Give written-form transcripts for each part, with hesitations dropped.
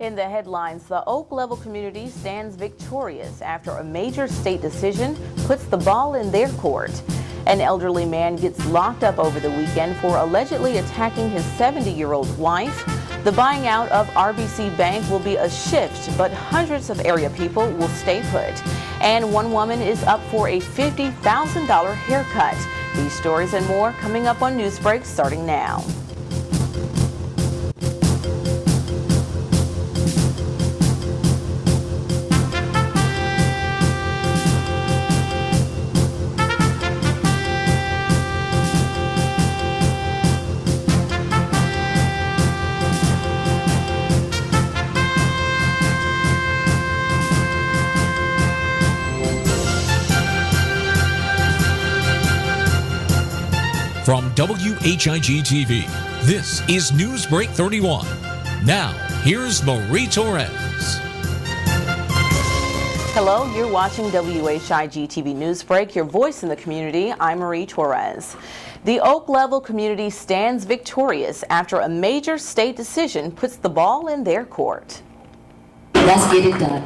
In the headlines, the Oak Level community stands victorious after a major state decision puts the ball in their court. An elderly man gets locked up over the weekend for allegedly attacking his 70-year-old wife. The buying out of RBC Bank will be a shift, but hundreds of area people will stay put. And one woman is up for a $50,000 haircut. These stories and more coming up on NewsBreak starting now. From WHIG-TV, this is NewsBreak 31. Now, here's Marie Torres. Hello, you're watching WHIG-TV NewsBreak, your voice in the community. I'm Marie Torres. The Oak Level community stands victorious after a major state decision puts the ball in their court. Let's get it done.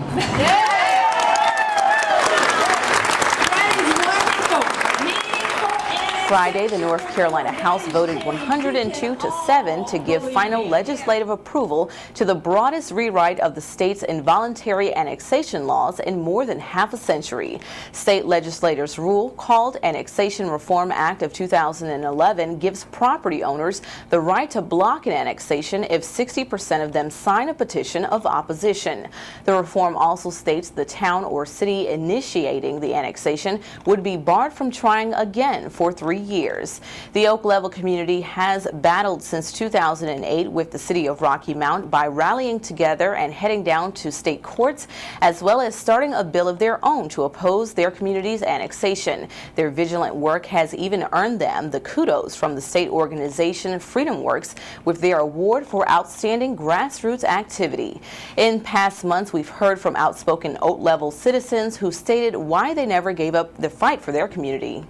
Friday, the North Carolina House voted 102-7 to give final legislative approval to the broadest rewrite of the state's involuntary annexation laws in more than half a century. State legislators' rule, called Annexation Reform Act of 2011, gives property owners the right to block an annexation if 60% of them sign a petition of opposition. The reform also states the town or city initiating the annexation would be barred from trying again for 3 years. The Oak Level community has battled since 2008 with the city of Rocky Mount by rallying together and heading down to state courts, as well as starting a bill of their own to oppose their community's annexation. Their vigilant work has even earned them the kudos from the state organization Freedom Works with their award for outstanding grassroots activity. In past months, we've heard from outspoken Oak Level citizens who stated why they never gave up the fight for their community.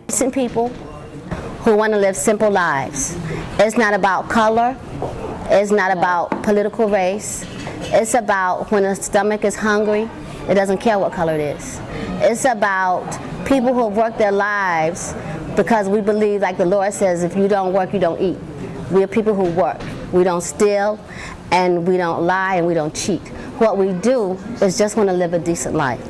Decent people who want to live simple lives. It's not about color. It's not about political race. It's about when a stomach is hungry, it doesn't care what color it is. It's about people who have worked their lives because we believe, like the Lord says, if you don't work, you don't eat. We are people who work. We don't steal, and we don't lie, and we don't cheat. What we do is just want to live a decent life.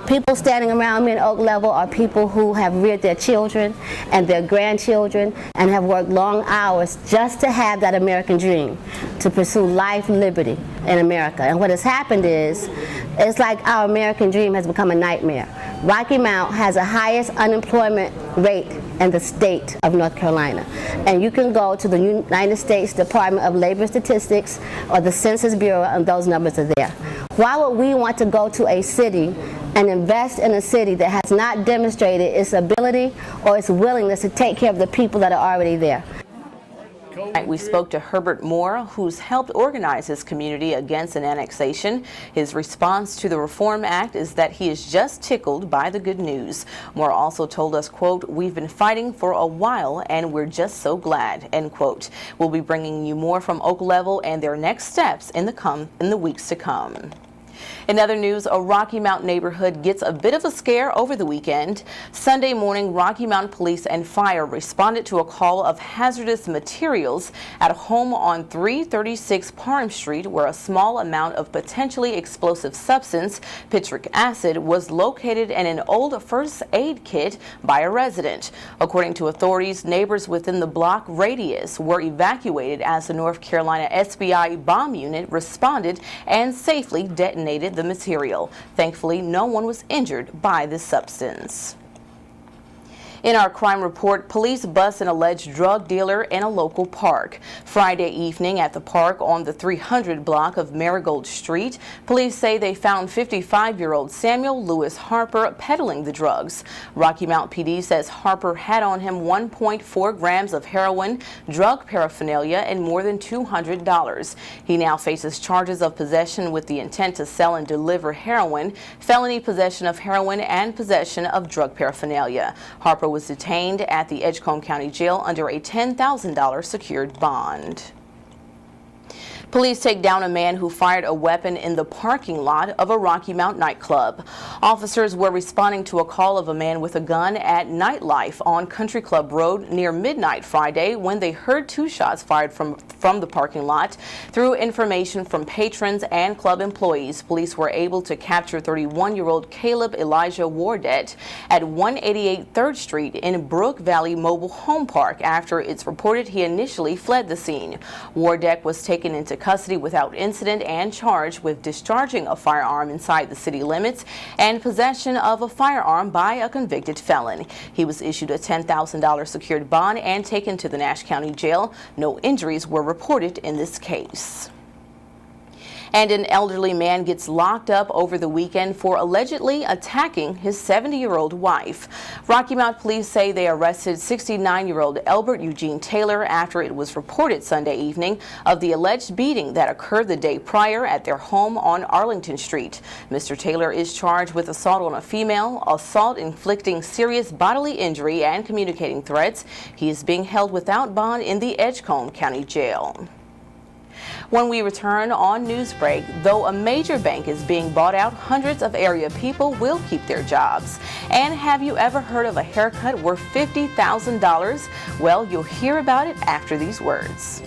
People standing around me in Oak Level are people who have reared their children and their grandchildren and have worked long hours just to have that American dream, to pursue life, liberty in America. And what has happened is, it's like our American dream has become a nightmare. Rocky Mount has the highest unemployment rate in the state of North Carolina. And you can go to the United States Department of Labor Statistics or the Census Bureau, and those numbers are there. Why would we want to go to a city and invest in a city that has not demonstrated its ability or its willingness to take care of the people that are already there? We spoke to Herbert Moore, who's helped organize his community against an annexation. His response to the Reform Act is that he is just tickled by the good news. Moore also told us, quote, "We've been fighting for a while and we're just so glad," end quote. We'll be bringing you more from Oak Level and their next steps in the weeks to come. In other news, a Rocky Mount neighborhood gets a bit of a scare over the weekend. Sunday morning, Rocky Mount Police and Fire responded to a call of hazardous materials at a home on 336 Parham Street, where a small amount of potentially explosive substance, citric acid, was located in an old first aid kit by a resident. According to authorities, neighbors within the block radius were evacuated as the North Carolina SBI bomb unit responded and safely detonated the material. Thankfully, no one was injured by this substance. In our crime report, police bust an alleged drug dealer in a local park. Friday evening at the park on the 300 block of Marigold Street, police say they found 55-year-old Samuel Lewis Harper peddling the drugs. Rocky Mount PD says Harper had on him 1.4 grams of heroin, drug paraphernalia, and more than $200. He now faces charges of possession with the intent to sell and deliver heroin, felony possession of heroin, and possession of drug paraphernalia. Harper was detained at the Edgecombe County Jail under a $10,000 secured bond. Police take down a man who fired a weapon in the parking lot of a Rocky Mount nightclub. Officers were responding to a call of a man with a gun at Nightlife on Country Club Road near midnight Friday when they heard 2 shots fired from the parking lot. Through information from patrons and club employees, police were able to capture 31-year-old Caleb Elijah Wardet at 188 3rd Street in Brook Valley Mobile Home Park after it's reported he initially fled the scene. Wardet was taken into custody without incident and charged with discharging a firearm inside the city limits and possession of a firearm by a convicted felon. He was issued a $10,000 secured bond and taken to the Nash County Jail. No injuries were reported in this case. And an elderly man gets locked up over the weekend for allegedly attacking his 70-year-old wife. Rocky Mount police say they arrested 69-year-old Elbert Eugene Taylor after it was reported Sunday evening of the alleged beating that occurred the day prior at their home on Arlington Street. Mr. Taylor is charged with assault on a female, assault inflicting serious bodily injury, and communicating threats. He is being held without bond in the Edgecombe County Jail. When we return on Newsbreak, though a major bank is being bought out, hundreds of area people will keep their jobs. And have you ever heard of a haircut worth $50,000? Well, you'll hear about it after these words.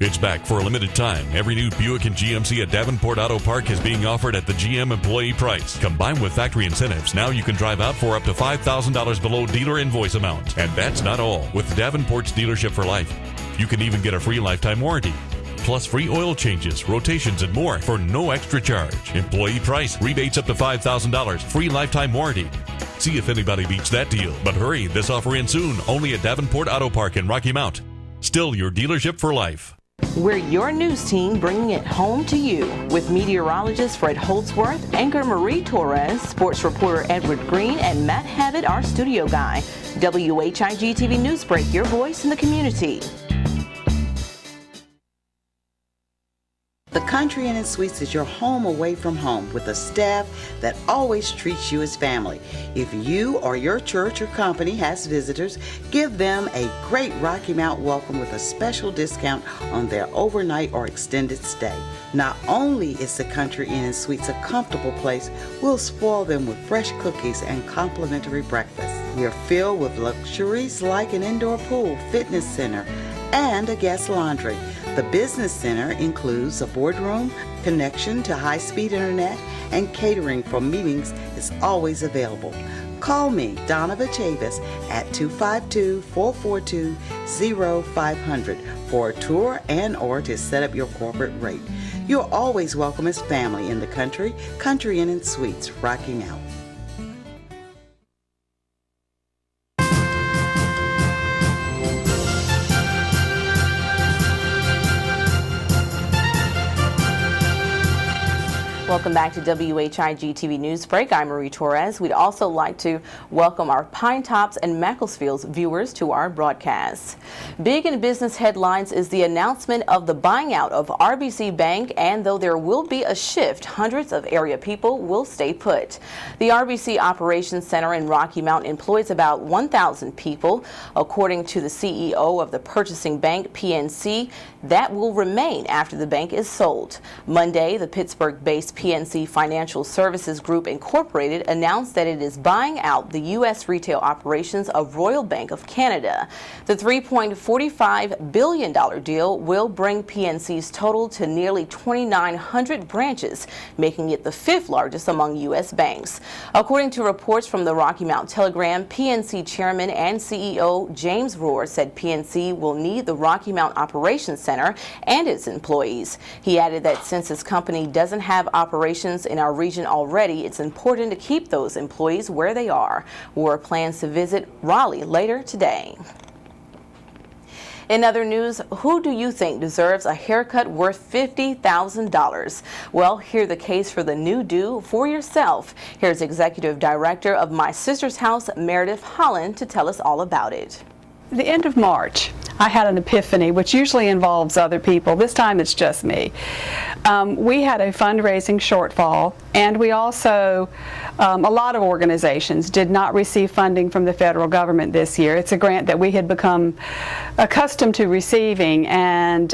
It's back for a limited time. Every new Buick and GMC at Davenport Auto Park is being offered at the GM employee price. Combined with factory incentives, now you can drive out for up to $5,000 below dealer invoice amount. And that's not all. With Davenport's dealership for life, you can even get a free lifetime warranty. Plus free oil changes, rotations, and more for no extra charge. Employee price, rebates up to $5,000, free lifetime warranty. See if anybody beats that deal. But hurry, this offer ends soon, only at Davenport Auto Park in Rocky Mount. Still your dealership for life. We're your news team bringing it home to you with meteorologist Fred Holdsworth, anchor Marie Torres, sports reporter Edward Green, and Matt Havitt, our studio guy. WHIG TV Newsbreak, your voice in the community. The Country Inn and Suites is your home away from home with a staff that always treats you as family. If you or your church or company has visitors, give them a great Rocky Mount welcome with a special discount on their overnight or extended stay. Not only is the Country Inn and Suites a comfortable place, we'll spoil them with fresh cookies and complimentary breakfast. We are filled with luxuries like an indoor pool, fitness center, and a guest laundry. The business center includes a boardroom, connection to high-speed internet, and catering for meetings is always available. Call me, Donna Chavis, at 252-442-0500 for a tour and or to set up your corporate rate. You're always welcome as family in the Country Inn and Suites, Rocky Mount. Welcome back to WHIG TV Newsbreak. I'm Marie Torres. We'd also like to welcome our Pine Tops and Macclesfield viewers to our broadcast. Big in business headlines is the announcement of the buying out of RBC Bank, and though there will be a shift, hundreds of area people will stay put. The RBC Operations Center in Rocky Mount employs about 1,000 people. According to the CEO of the purchasing bank, PNC, that will remain after the bank is sold. Monday, the Pittsburgh-based PNC Financial Services Group Incorporated announced that it is buying out the U.S. retail operations of Royal Bank of Canada. The $3.45 billion deal will bring PNC's total to nearly 2,900 branches, making it the 5th largest among U.S. banks. According to reports from the Rocky Mount Telegram, PNC Chairman and CEO James Rohr said PNC will need the Rocky Mount Operations Center and its employees. He added that since his company doesn't have operations in our region already, it's important to keep those employees where they are. Rohr plans to visit Raleigh later today. In other news, who do you think deserves a haircut worth $50,000? Well, hear the case for the new do for yourself. Here's Executive Director of My Sister's House, Meredith Holland, to tell us all about it. At the end of March, I had an epiphany, which usually involves other people. This time it's just me. We had a fundraising shortfall, and we also, a lot of organizations did not receive funding from the federal government this year. It's a grant that we had become accustomed to receiving, and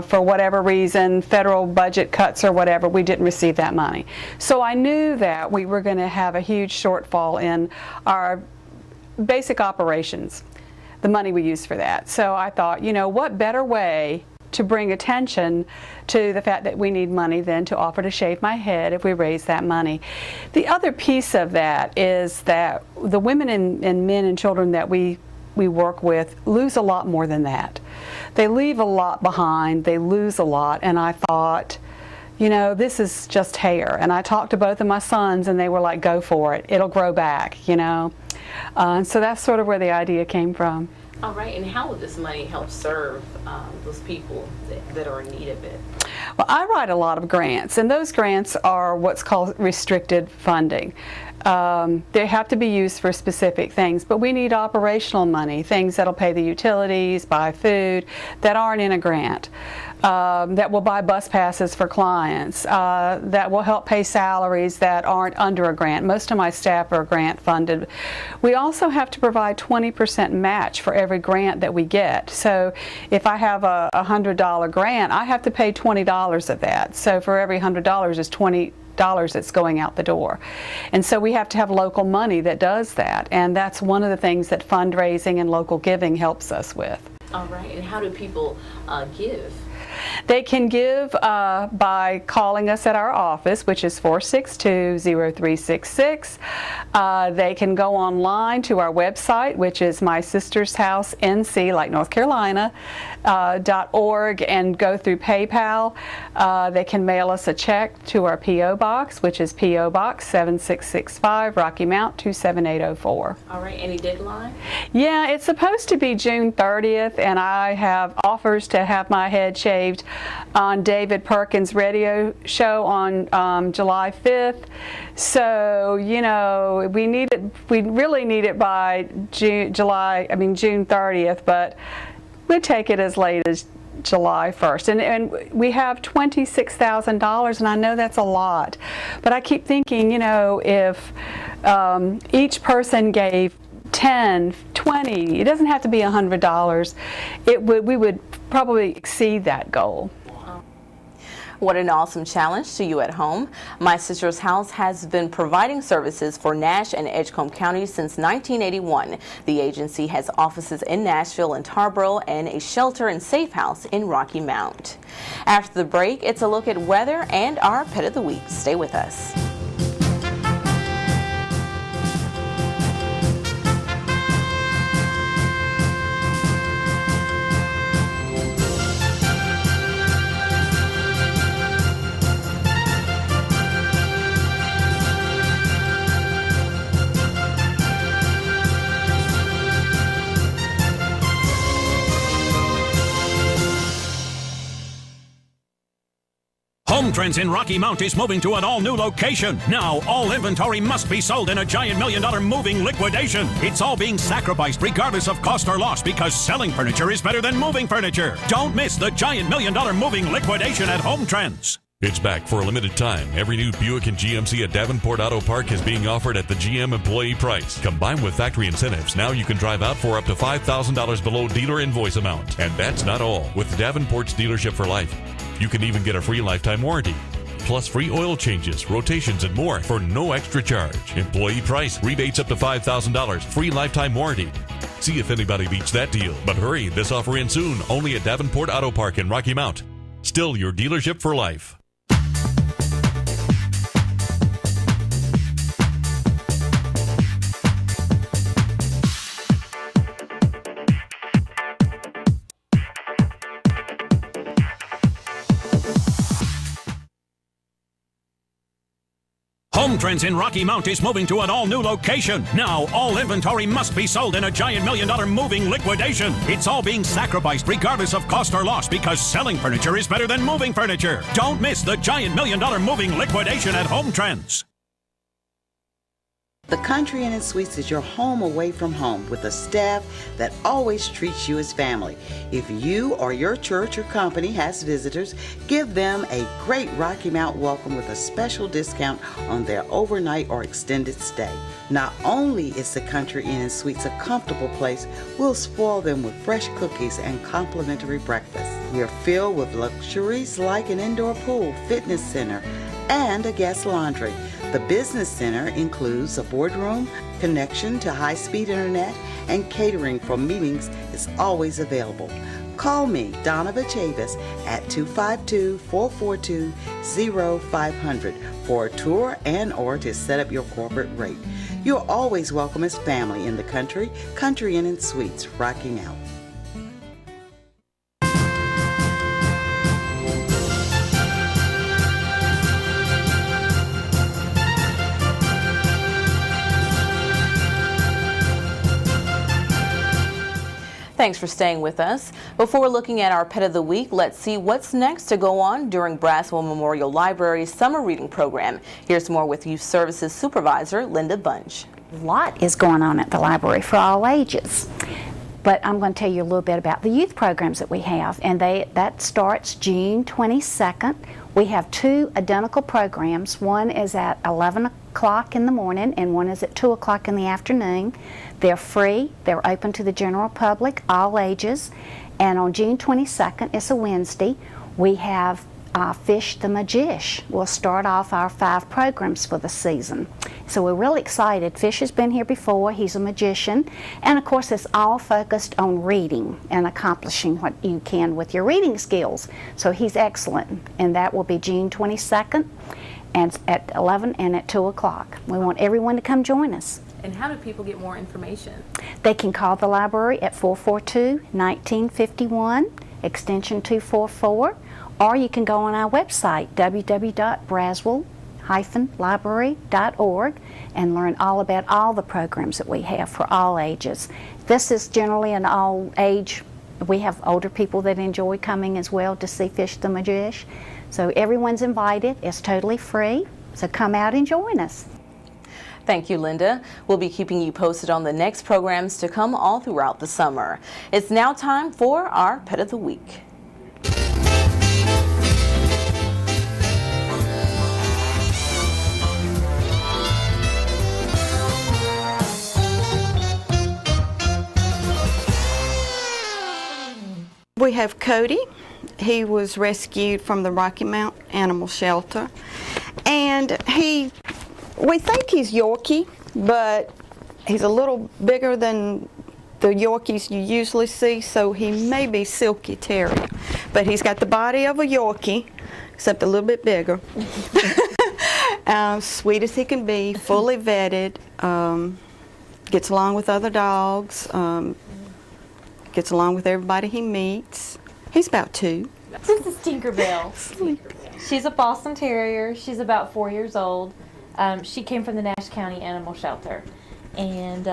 for whatever reason, federal budget cuts or whatever, we didn't receive that money. So I knew that we were going to have a huge shortfall in our basic operations, the money we use for that. So I thought, you know, what better way to bring attention to the fact that we need money than to offer to shave my head if we raise that money. The other piece of that is that the women and men and children that we work with lose a lot more than that. They leave a lot behind, they lose a lot, and I thought, you know, this is just hair. And I talked to both of my sons, and they were like, go for it, it'll grow back, you know. So that's sort of where the idea came from. All right, and how will this money help serve those people that are in need of it? Well, I write a lot of grants, and those grants are what's called restricted funding. They have to be used for specific things, but we need operational money, things that'll pay the utilities, buy food, that aren't in a grant. That will buy bus passes for clients, that will help pay salaries that aren't under a grant. Most of my staff are grant funded. We also have to provide 20% match for every grant that we get. So if I have a $100 grant, I have to pay $20 of that. So for every $100 is $20 that's going out the door. And so we have to have local money that does that. And that's one of the things that fundraising and local giving helps us with. All right, and how do people give? They can give by calling us at our office, which is 462-0366. They can go online to our website, which is My Sister's House NC, like North Carolina, .org, and go through PayPal. They can mail us a check to our P.O. Box, which is P.O. Box 7665, Rocky Mount 27804. All right, any deadline? Yeah, it's supposed to be June 30th, and I have offers to have my head shaved on David Perkins' radio show on July 5th. So, you know, we really need it by June 30th, but we'd take it as late as July 1st. And we have $26,000, and I know that's a lot. But I keep thinking, you know, if each person gave 10, 20, it doesn't have to be $100, we would probably exceed that goal. What an awesome challenge to you at home. My Sister's House has been providing services for Nash and Edgecombe counties since 1981. The agency has offices in Nashville and Tarboro and a shelter and safe house in Rocky Mount. After the break, it's a look at weather and our Pet of the Week. Stay with us. Home Trends in Rocky Mount is moving to an all-new location. Now, all inventory must be sold in a giant $1 million moving liquidation. It's all being sacrificed regardless of cost or loss because selling furniture is better than moving furniture. Don't miss the giant $1 million moving liquidation at Home Trends. It's back for a limited time. Every new Buick and GMC at Davenport Auto Park is being offered at the GM employee price. Combined with factory incentives, now you can drive out for up to $5,000 below dealer invoice amount. And that's not all. With Davenport's dealership for life, you can even get a free lifetime warranty, plus free oil changes, rotations, and more for no extra charge. Employee price, rebates up to $5,000, free lifetime warranty. See if anybody beats that deal. But hurry, this offer ends soon, only at Davenport Auto Park in Rocky Mount. Still your dealership for life. Home Trends in Rocky Mount is moving to an all-new location. Now, all inventory must be sold in a giant $1 million moving liquidation. It's all being sacrificed regardless of cost or loss because selling furniture is better than moving furniture. Don't miss the giant $1 million moving liquidation at Home Trends. The Country Inn & Suites is your home away from home with a staff that always treats you as family. If you or your church or company has visitors, give them a great Rocky Mount welcome with a special discount on their overnight or extended stay. Not only is the Country Inn & Suites a comfortable place, we'll spoil them with fresh cookies and complimentary breakfast. We're filled with luxuries like an indoor pool, fitness center, and a guest laundry. The business center includes a boardroom, connection to high-speed internet, and catering for meetings is always available. Call me, Donovan Chavis, at 252-442-0500 for a tour and or to set up your corporate rate. You're always welcome as family in the Country Inn & Suites, Rocky Mount. Thanks for staying with us. Before looking at our Pet of the Week, let's see what's next to go on during Braswell Memorial Library's summer reading program. Here's more with Youth Services Supervisor Linda Bunch. A lot is going on at the library for all ages. But I'm going to tell you a little bit about the youth programs that we have, and that starts June 22nd. We have 2 identical programs. One is at 11 o'clock in the morning and one is at 2 o'clock in the afternoon. They're free. They're open to the general public, all ages. And on June 22nd, it's a Wednesday, we have Fish the Magish. We'll start off our 5 programs for the season. So we're really excited. Fish has been here before. He's a magician. And of course, it's all focused on reading and accomplishing what you can with your reading skills. So he's excellent. And that will be June 22nd and at 11 and at 2 o'clock. We want everyone to come join us. And how do people get more information? They can call the library at 442-1951, extension 244, or you can go on our website, www.braswell-library.org, and learn all about all the programs that we have for all ages. This is generally an all age. We have older people that enjoy coming as well to see Fish the Magish. So everyone's invited. It's totally free. So come out and join us. Thank you, Linda. We'll be keeping you posted on the next programs to come all throughout the summer. It's now time for our Pet of the Week. We have Cody. He was rescued from the Rocky Mount Animal Shelter, and we think he's Yorkie, but he's a little bigger than the Yorkies you usually see, so he may be Silky Terrier. But he's got the body of a Yorkie, except a little bit bigger. Sweet as he can be, fully vetted, gets along with other dogs, gets along with everybody he meets. He's about 2. This is Tinkerbell. She's a Boston Terrier. She's about 4 years old. She came from the Nash County Animal Shelter, and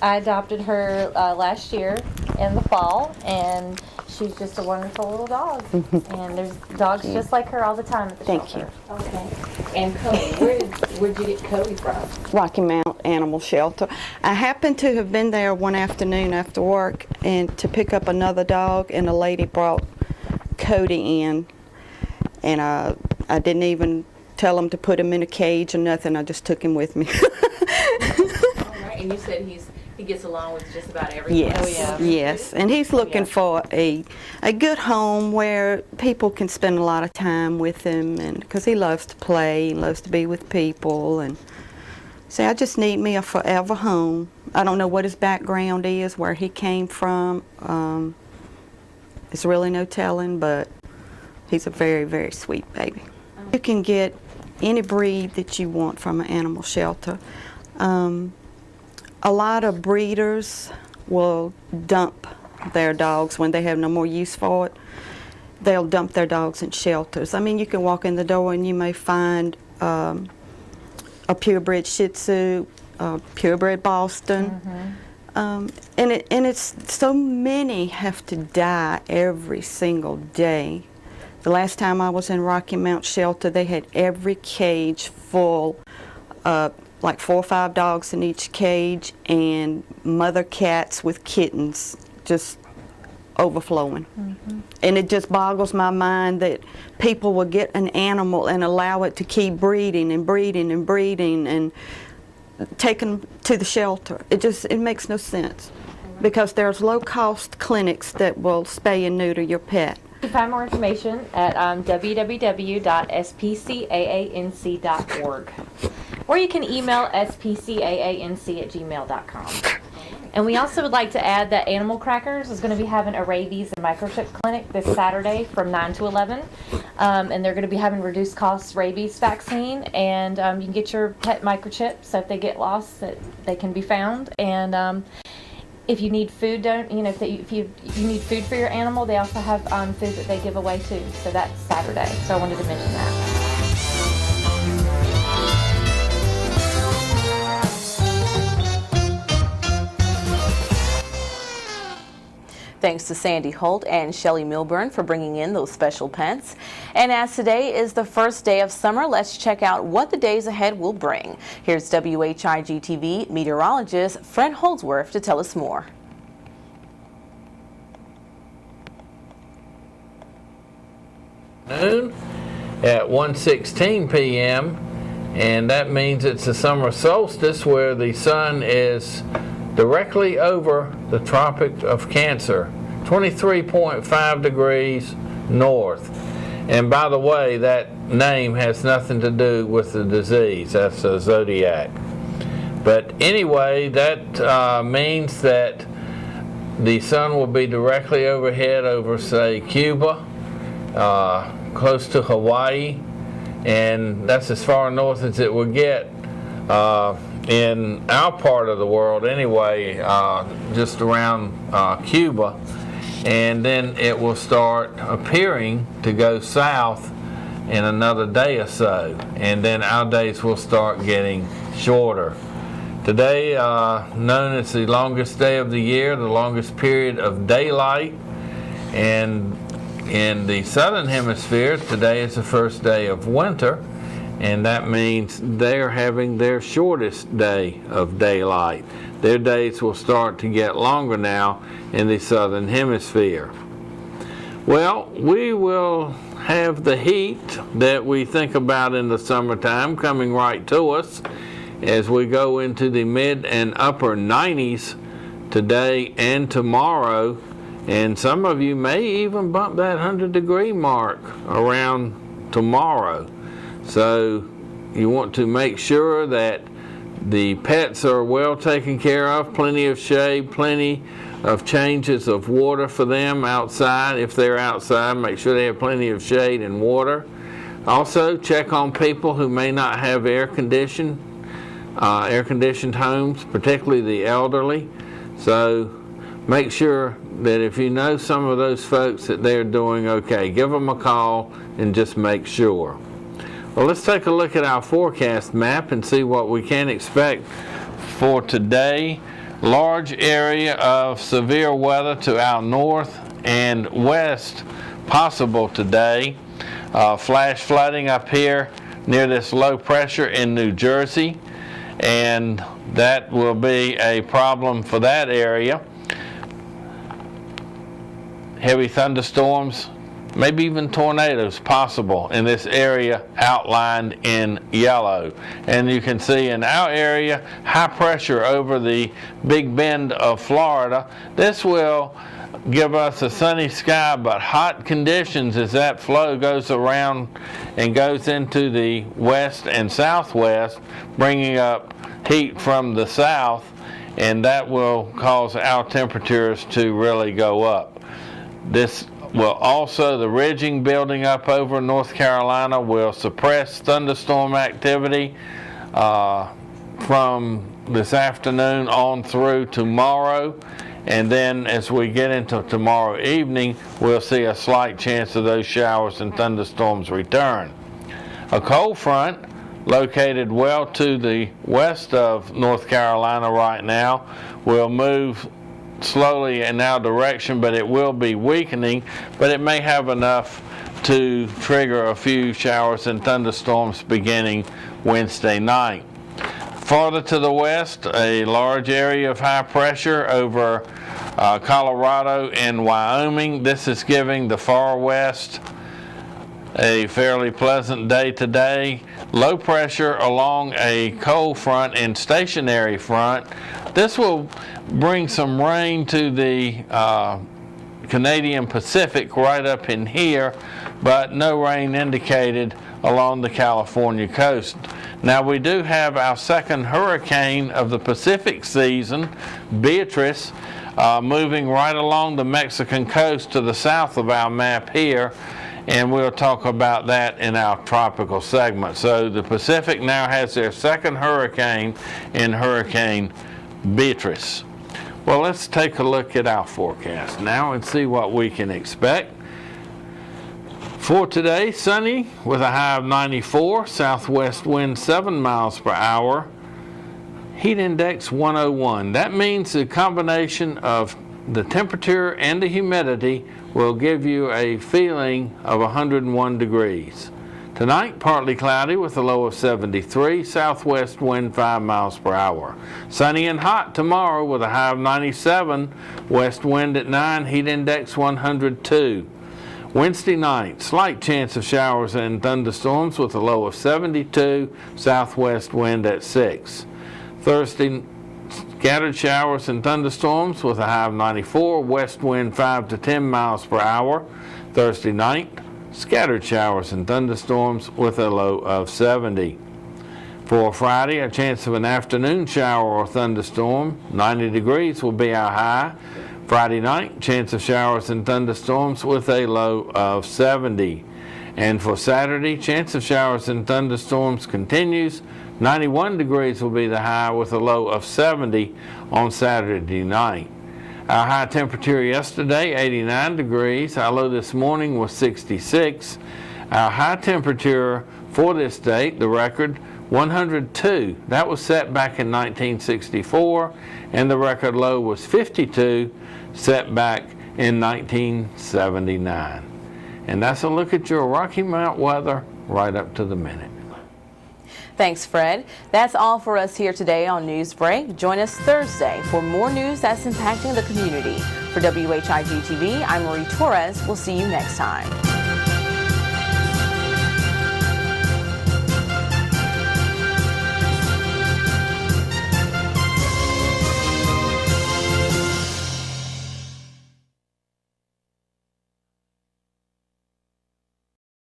I adopted her last year in the fall, and she's just a wonderful little dog. And there's dogs just like her all the time at the shelter. Thank you. Okay. And Cody, where'd you get Cody from? Rocky Mount Animal Shelter. I happened to have been there one afternoon after work and to pick up another dog, and a lady brought Cody in, and I didn't even tell him to put him in a cage or nothing. I just took him with me. All right, and you said he gets along with just about everyone. Yes, Oh, yeah. yes, and he's looking for a good home where people can spend a lot of time with him, and because he loves to play, he loves to be with people, and say, I just need me a forever home. I don't know what his background is, where he came from. It's really no telling, but he's a very, very sweet baby. You can get any breed that you want from an animal shelter. A lot of breeders will dump their dogs when they have no more use for it. They'll dump their dogs in shelters. I mean, you can walk in the door and you may find a purebred Shih Tzu, purebred Boston, and it's so many have to die every single day. The last time I was in Rocky Mount Shelter, they had every cage full of like 4 or 5 dogs in each cage, and mother cats with kittens just overflowing. And it just boggles my mind that people will get an animal and allow it to keep breeding and breeding and breeding and take them to the shelter. It makes no sense, because there's low-cost clinics that will spay and neuter your pet. You can find more information at www.spcaanc.org, or you can email spcaanc@gmail.com. And we also would like to add that Animal Crackers is going to be having a rabies and microchip clinic this Saturday from 9 to 11. And they're going to be having reduced cost rabies vaccine. And you can get your pet microchip, so if they get lost, that they can be found. And if you need food, if you need food for your animal, they also have food that they give away too. So that's Saturday. So I wanted to mention that. Thanks to Sandy Holt and Shelley Milburn for bringing in those special pets. And as today is the first day of summer, let's check out what the days ahead will bring. Here's WHIG-TV meteorologist Fred Holdsworth to tell us more. Noon at 1:16 p.m. and that means it's the summer solstice, where the sun is directly over the Tropic of Cancer, 23.5 degrees north. And by the way, that name has nothing to do with the disease. That's a zodiac. But anyway, that means that the sun will be directly overhead over, say, Cuba, close to Hawaii, and that's as far north as it will get. In our part of the world anyway, just around Cuba, and then it will start appearing to go south in another day or so, and then our days will start getting shorter. Today, known as the longest day of the year, the longest period of daylight, and in the southern hemisphere, today is the first day of winter, and that means they're having their shortest day of daylight. Their days will start to get longer now in the southern hemisphere. Well, we will have the heat that we think about in the summertime coming right to us as we go into the mid and upper 90s today and tomorrow, and some of you may even bump that 100-degree mark around tomorrow. So you want to make sure that the pets are well taken care of, plenty of shade, plenty of changes of water for them outside. If they're outside, make sure they have plenty of shade and water. Also, check on people who may not have air-conditioned homes, particularly the elderly. So make sure that if you know some of those folks that they're doing okay, give them a call and just make sure. Well, let's take a look at our forecast map and see what we can expect for today. Large area of severe weather to our north and west possible today. Flash flooding up here near this low pressure in New Jersey, and that will be a problem for that area. Heavy thunderstorms, maybe even tornadoes possible in this area outlined in yellow. And you can see in our area, high pressure over the Big Bend of Florida. This will give us a sunny sky but hot conditions as that flow goes around and goes into the west and southwest, bringing up heat from the south, and that will cause our temperatures to really go up. This will also, the ridging building up over North Carolina will suppress thunderstorm activity from this afternoon on through tomorrow. And then as we get into tomorrow evening, we'll see a slight chance of those showers and thunderstorms return. A cold front located well to the west of North Carolina right now will move slowly in our direction, but it will be weakening, but it may have enough to trigger a few showers and thunderstorms beginning Wednesday night. Farther to the west, a large area of high pressure over Colorado and Wyoming. This is giving the far west a fairly pleasant day today. Low pressure along a cold front and stationary front. This will bring some rain to the Canadian Pacific right up in here, but no rain indicated along the California coast. Now we do have our second hurricane of the Pacific season, Beatrice, moving right along the Mexican coast to the south of our map here, and we'll talk about that in our tropical segment. So the Pacific now has their second hurricane in Hurricane Beatrice. Well, let's take a look at our forecast now and see what we can expect. For today, sunny with a high of 94, southwest wind 7 miles per hour, heat index 101. That means the combination of the temperature and the humidity will give you a feeling of 101 degrees. Tonight, partly cloudy with a low of 73, southwest wind 5 miles per hour. Sunny and hot tomorrow with a high of 97, west wind at 9, heat index 102. Wednesday night, slight chance of showers and thunderstorms with a low of 72, southwest wind at 6. Thursday, scattered showers and thunderstorms with a high of 94, west wind 5 to 10 miles per hour. Thursday night, scattered showers and thunderstorms with a low of 70. For Friday, a chance of an afternoon shower or thunderstorm. 90 degrees will be our high. Friday night, chance of showers and thunderstorms with a low of 70. And for Saturday, chance of showers and thunderstorms continues. 91 degrees will be the high with a low of 70 on Saturday night. Our high temperature yesterday, 89 degrees. Our low this morning was 66. Our high temperature for this date, the record, 102. That was set back in 1964, and the record low was 52, set back in 1979. And that's a look at your Rocky Mount weather right up to the minute. Thanks, Fred. That's all for us here today on NewsBreak. Join us Thursday for more news that's impacting the community. For WHIG TV, I'm Marie Torres. We'll see you next time.